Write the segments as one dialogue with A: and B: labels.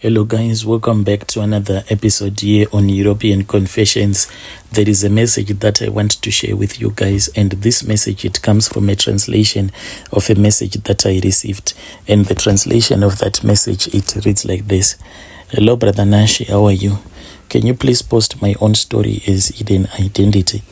A: Hello guys, welcome back to another episode here on European Confessions. There is a message that I want to share with you guys, and this message, it comes from a translation of a message that I received, and the translation of that message, it reads like this. Hello brother Nashi, how are you? Can you please post my own story as hidden identity?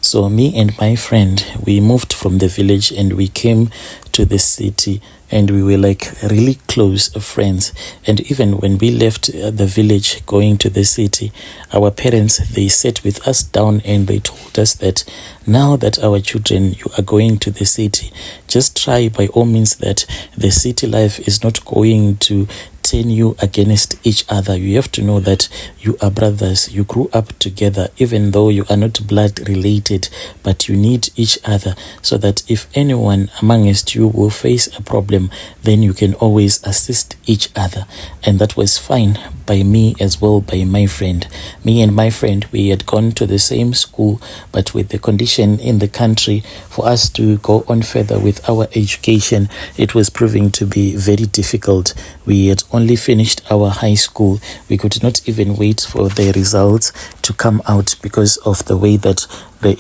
A: So me and my friend, we moved from the village and we came to the city, and we were like really close friends. And even when we left the village going to the city, our parents, they sat with us down and they told us that now that our children, you are going to the city, just try by all means that the city life is not going to turn you against each other. You have to know that you are brothers, you grew up together, even though you are not blood related, but you need each other, so that if anyone amongst you will face a problem, then you can always assist each other. And that was fine by me as well, by my friend. Me and my friend, we had gone to the same school, but with the condition in the country for us to go on further with our education, it was proving to be very difficult. We had only finished our high school. We could not even wait for the results to come out because of the way that the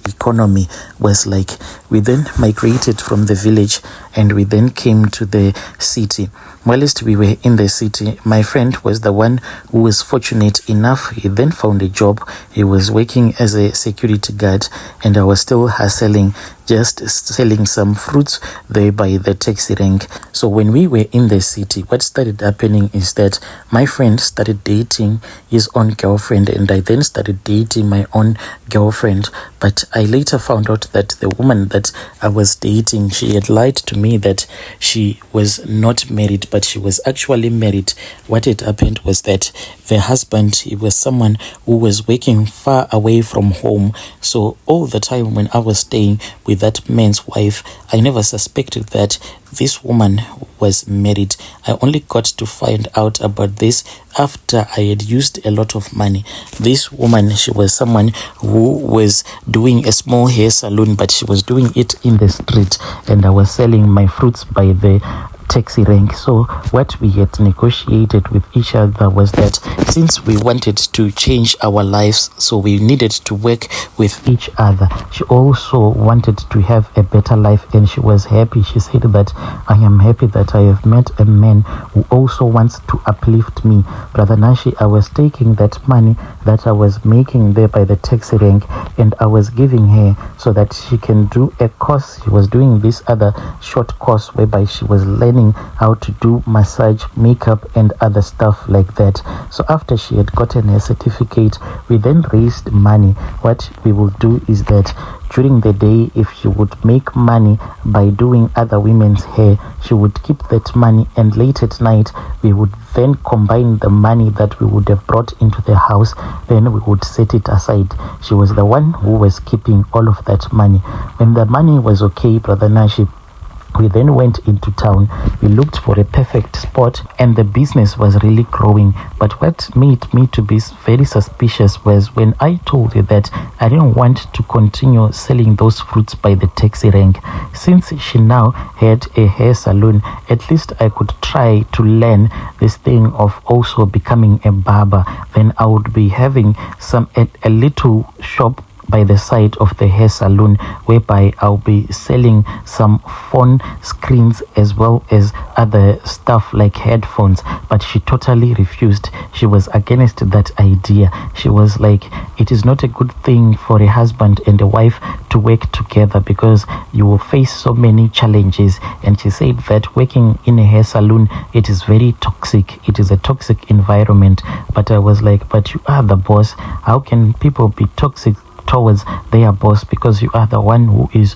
A: economy was like. We then migrated from the village and we then came to the city. Whilst we were in the city, my friend was the one who was fortunate enough. He then found a job. He was working as a security guard, and I was still hustling, just selling some fruits there by the taxi rank. So when we were in the city, what started happening is that my friend started dating his own girlfriend, and I then started dating my own girlfriend. But I later found out that the woman that I was dating, she had lied to me that she was not married, but she was actually married. What had happened was that the husband, he was someone who was working far away from home. So all the time when I was staying with that man's wife, I never suspected that this woman was married. I only got to find out about this after I had used a lot of money. This woman, she was someone who was doing a small hair salon, but she was doing it in the street, and I was selling my fruits by the taxi rank. So what we had negotiated with each other was that since we wanted to change our lives, so we needed to work with each other. She also wanted to have a better life, and she was happy. She said that I am happy that I have met a man who also wants to uplift me. Brother Nashi, I was taking that money that I was making there by the taxi rank, and I was giving her so that she can do a course. She was doing this other short course whereby she was learning how to do massage, makeup, and other stuff like that. So after she had gotten her certificate, we then raised money. What we will do is that during the day, if she would make money by doing other women's hair, she would keep that money, and late at night we would then combine the money that we would have brought into the house, then we would set it aside. She was the one who was keeping all of that money. When the money was okay, Brother Nashi, we then went into town. We looked for a perfect spot, and the business was really growing. But what made me to be very suspicious was when I told her that I didn't want to continue selling those fruits by the taxi rank. Since she now had a hair salon, at least I could try to learn this thing of also becoming a barber. Then I would be having a little shop by the side of the hair salon, whereby I'll be selling some phone screens as well as other stuff like headphones. But she totally refused. She was against that idea. She was like, it is not a good thing for a husband and a wife to work together because you will face so many challenges. And she said that working in a hair salon, it is very toxic. It is a toxic environment. But I was like, but you are the boss. How can people be toxic towards their boss because you are the one who is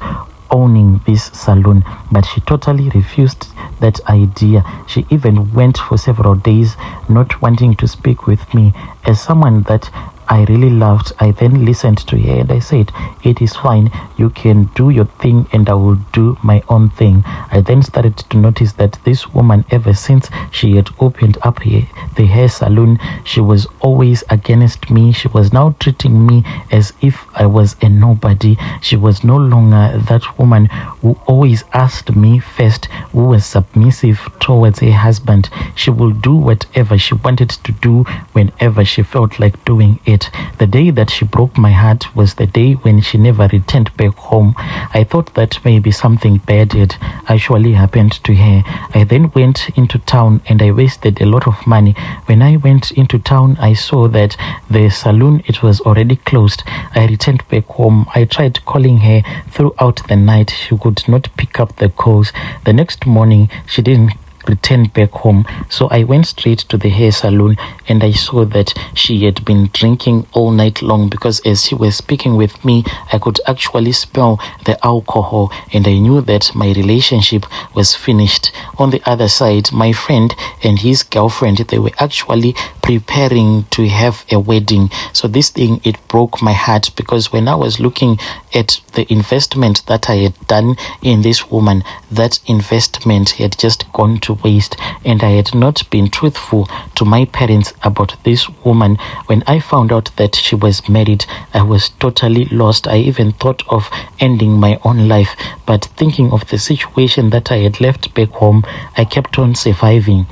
A: owning this salon? But she totally refused that idea. She even went for several days not wanting to speak with me as someone that I really laughed. I then listened to her and I said, it is fine. You can do your thing and I will do my own thing. I then started to notice that this woman, ever since she had opened up the hair salon, she was always against me. She was now treating me as if I was a nobody. She was no longer that woman who always asked me first, who was submissive towards her husband. She will do whatever she wanted to do whenever she felt like doing it. The day that she broke my heart was the day when she never returned back home. I thought that maybe something bad had actually happened to her. I then went into town and I wasted a lot of money. When I went into town, I saw that the saloon, it was already closed. I returned back home. I tried calling her throughout the night. She could not pick up the calls. The next morning, she didn't return back home. So I went straight to the hair salon and I saw that she had been drinking all night long, because as she was speaking with me, I could actually smell the alcohol and I knew that my relationship was finished. On the other side, my friend and his girlfriend, they were actually preparing to have a wedding. So this thing, it broke my heart, because when I was looking at the investment that I had done in this woman, that investment had just gone to waste, and I had not been truthful to my parents about this woman. When I found out that she was married, I was totally lost. I even thought of ending my own life, but thinking of the situation that I had left back home, I kept on surviving.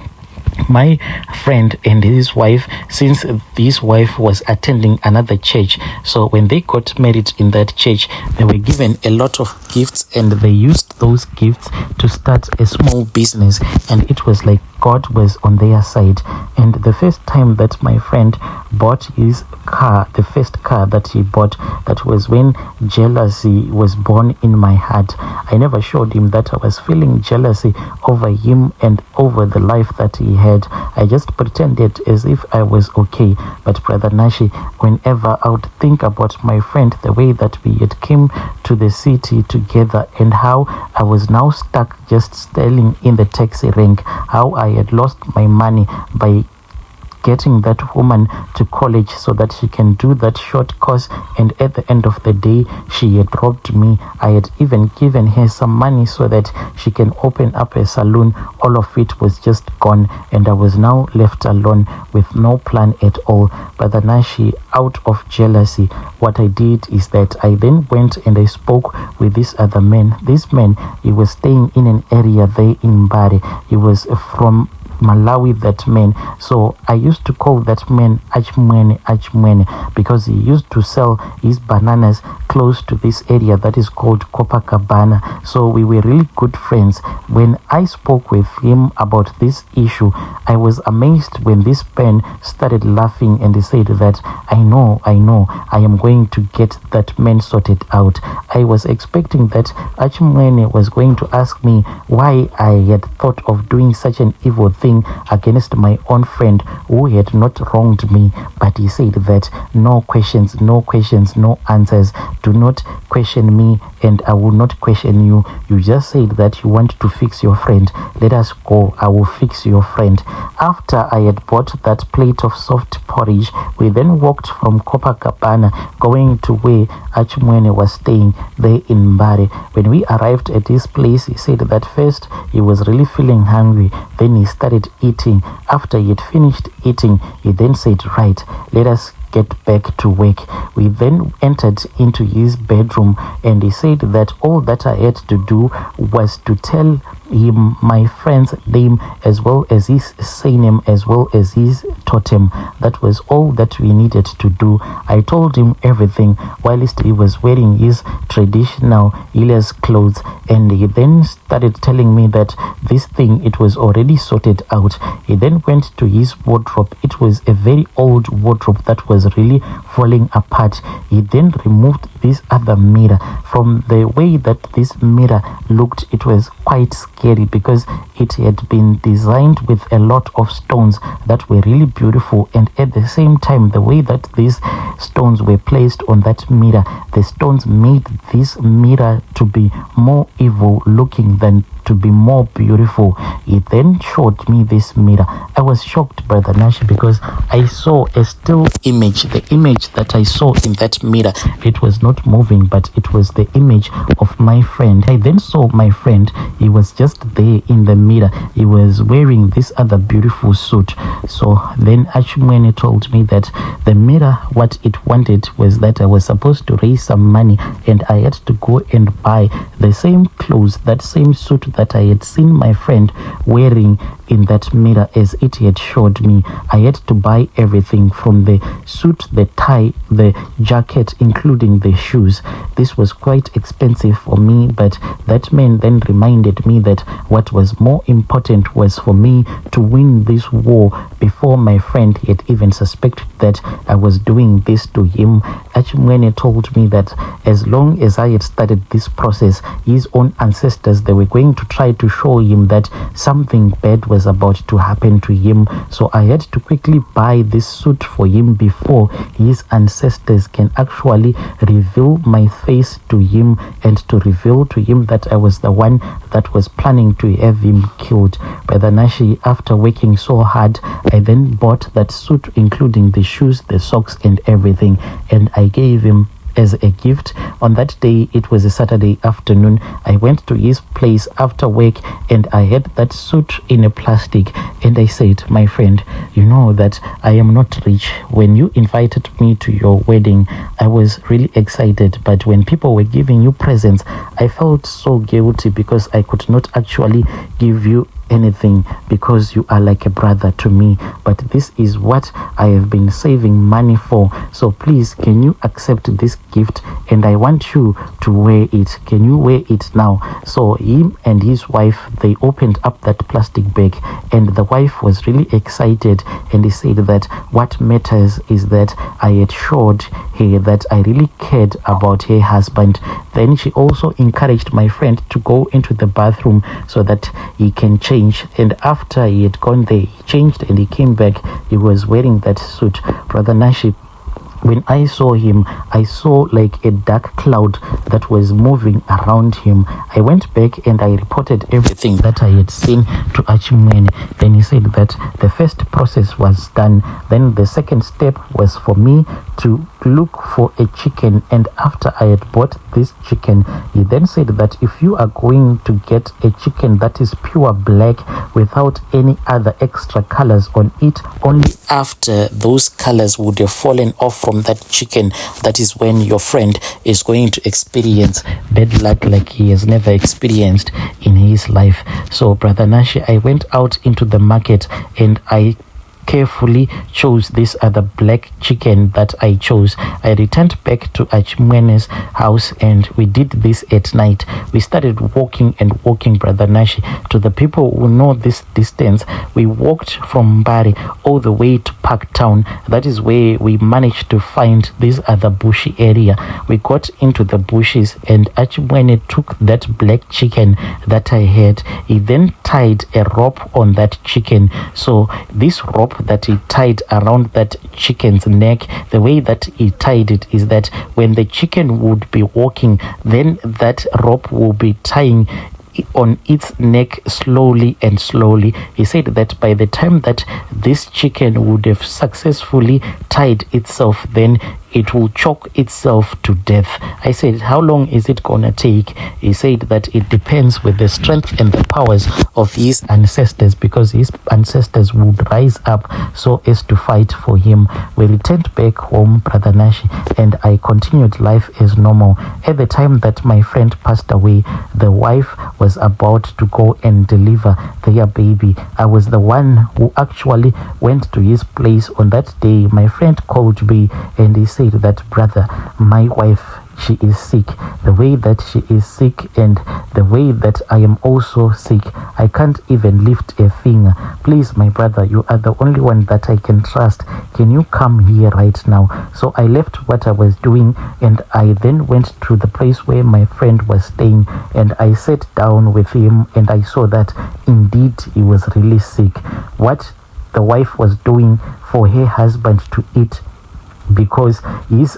A: My friend and his wife, since his wife was attending another church, so when they got married in that church, they were given a lot of gifts and they used those gifts to start a small business, and it was like God was on their side. And the first time that my friend bought his car, the first car that he bought, that was when jealousy was born in my heart. I never showed him that I was feeling jealousy over him and over the life that he had. I just pretended as if I was okay. But Brother Nashi, whenever I would think about my friend, the way that we had came to the city together and how I was now stuck just standing in the taxi rank, how I had lost my money by getting that woman to college so that she can do that short course, and at the end of the day she had robbed me. I had even given her some money so that she can open up a salon. All of it was just gone, and I was now left alone with no plan at all. But then out of jealousy, what I did is that I then went and I spoke with this other man. This man, he was staying in an area there in Bari. He was from Malawi, that man. So I used to call that man Achmwene, because he used to sell his bananas close to this area that is called Copacabana. So we were really good friends. When I spoke with him about this issue, I was amazed when this man started laughing and he said that I know, I am going to get that man sorted out. I was expecting that Achmwene was going to ask me why I had thought of doing such an evil thing against my own friend who had not wronged me, but he said that no questions, no answers. Do not question me and I will not question you. You just said that you want to fix your friend. Let us go, I will fix your friend. After I had bought that plate of soft porridge, we then walked from Copacabana going to where Achmwene was staying there in Bari. When we arrived at his place, he said that first he was really feeling hungry, then he started eating. After he had finished eating, he then said, right, let us get back to work. We then entered into his bedroom and he said that all that I had to do was to tell him my friend's name as well as his surname as well as his totem. That was all that we needed to do. I told him everything whilst he was wearing his traditional Elias clothes, and he then started telling me that this thing, it was already sorted out. He then went to his wardrobe. It was a very old wardrobe that was really falling apart. He then removed this other mirror. From the way that this mirror looked, it was quite scary because it had been designed with a lot of stones that were really beautiful, and at the same time, the way that these stones were placed on that mirror, the stones made this mirror to be more evil looking than to be more beautiful. He then showed me this mirror. I was shocked, Brother Nashi, because I saw a still image. The image that I saw in that mirror, it was not moving, but it was the image of my friend. I then saw my friend. He was just there in the mirror. He was wearing this other beautiful suit. So then Achimwene told me that the mirror, what it wanted was that I was supposed to raise some money, and I had to go and buy the same clothes, that same suit that I had seen my friend wearing in that mirror as it had showed me. I had to buy everything from the suit, the tie, the jacket, including the shoes. This was quite expensive for me, but that man then reminded me that what was more important was for me to win this war before my friend had even suspected that I was doing this to him. Achimwene told me that as long as I had started this process, his own ancestors, they were going to try to show him that something bad was about to happen to him. So I had to quickly buy this suit for him before his ancestors can actually reveal my face to him and to reveal to him that I was the one that was planning to have him killed. Brother Nashi, after working so hard, I then bought that suit, including the shoes, the socks, and everything, and I gave him as a gift. On that day, it was a Saturday afternoon. I went to his place after work, and I had that suit in a plastic, and I said, my friend, you know that I am not rich. When you invited me to your wedding, I was really excited, but when people were giving you presents, I felt so guilty because I could not actually give you anything because you are like a brother to me, but this is what I have been saving money for. So please, can you accept this gift? And I want you to wear it. Can you wear it now? So him and his wife, they opened up that plastic bag, and the wife was really excited, and he said that what matters is that I had showed her that I really cared about her husband. Then she also encouraged my friend to go into the bathroom so that he can change. And after he had gone there, he changed and he came back. He was wearing that suit. Brother Nashi, when I saw him, I saw like a dark cloud that was moving around him. I went back and I reported everything that I had seen to Achimwene. Then he said that the first process was done. Then the second step was for me to look for a chicken. And after I had bought this chicken, he then said that if you are going to get a chicken that is pure black without any other extra colors on it, only after those colors would have fallen off from that chicken, that is when your friend is going to experience bad luck like he has never experienced in his life. So Brother Nashi, I went out into the market and I carefully chose this other black chicken that I chose. I returned back to Achimwene's house and we did this at night. We started walking and walking, Brother Nashi. To the people who know this distance, we walked from Mbari all the way to Park Town. That is where we managed to find this other bushy area. We got into the bushes and Achimwene took that black chicken that I had. He then tied a rope on that chicken. So this rope that he tied around that chicken's neck, the way that he tied it is that when the chicken would be walking, then that rope will be tying on its neck slowly and slowly. He said that by the time that this chicken would have successfully tied itself, then it will choke itself to death. I said, how long is it gonna take? He said that it depends with the strength and the powers of his ancestors, because his ancestors would rise up so as to fight for him. We returned back home, Brother Nashi, and I continued life as normal. At the time that my friend passed away, the wife was about to go and deliver their baby. I was the one who actually went to his place on that day. My friend called me and he said that, brother, my wife, she is sick. The way that she is sick and the way that I am also sick, I can't even lift a finger. Please, my brother, you are the only one that I can trust. Can you come here right now? So I left what I was doing and I then went to the place where my friend was staying, and I sat down with him and I saw that indeed he was really sick. What the wife was doing for her husband to eat, because his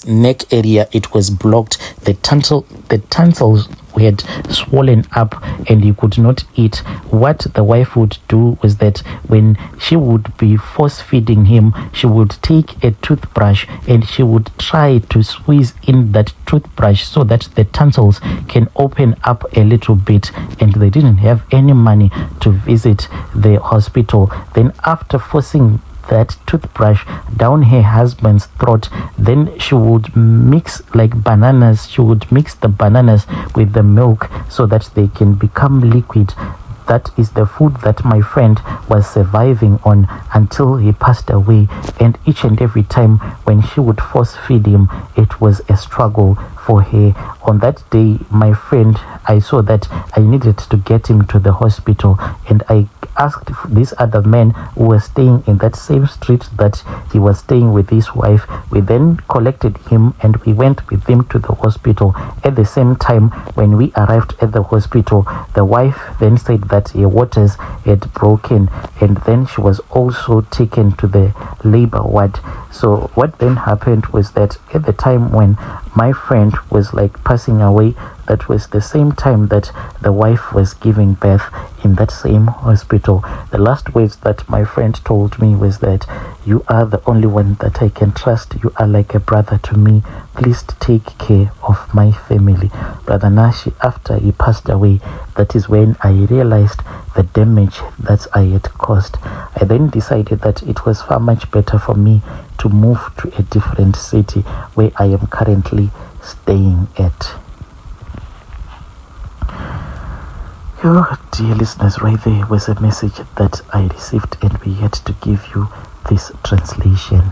A: neck area, it was blocked. The tonsils had swollen up and he could not eat. What the wife would do was that when she would be force feeding him, she would take a toothbrush and she would try to squeeze in that toothbrush so that the tonsils can open up a little bit, and they didn't have any money to visit the hospital. Then after forcing that toothbrush down her husband's throat, then she would mix bananas. She would mix the bananas with the milk so that they can become liquid. That is the food that my friend was surviving on until he passed away. And each and every time when she would force feed him, it was a struggle for her. On that day, my friend, I saw that I needed to get him to the hospital, and I asked this other man who was staying in that same street that he was staying with his wife. We then collected him and we went with him to the hospital. At the same time, when we arrived at the hospital, the wife then said that her waters had broken, and then she was also taken to the labor ward. So what then happened was that at the time when my friend was passing away, that was the same time that the wife was giving birth in that same hospital. The last words that my friend told me was that, "You are the only one that I can trust. You are like a brother to me. Please take care of my family." Brother Nashi, after he passed away, that is when I realized the damage that I had caused. I then decided that it was far much better for me to move to a different city where I am currently staying at. Oh, dear listeners, right there was a message that I received, and we had to give you this translation.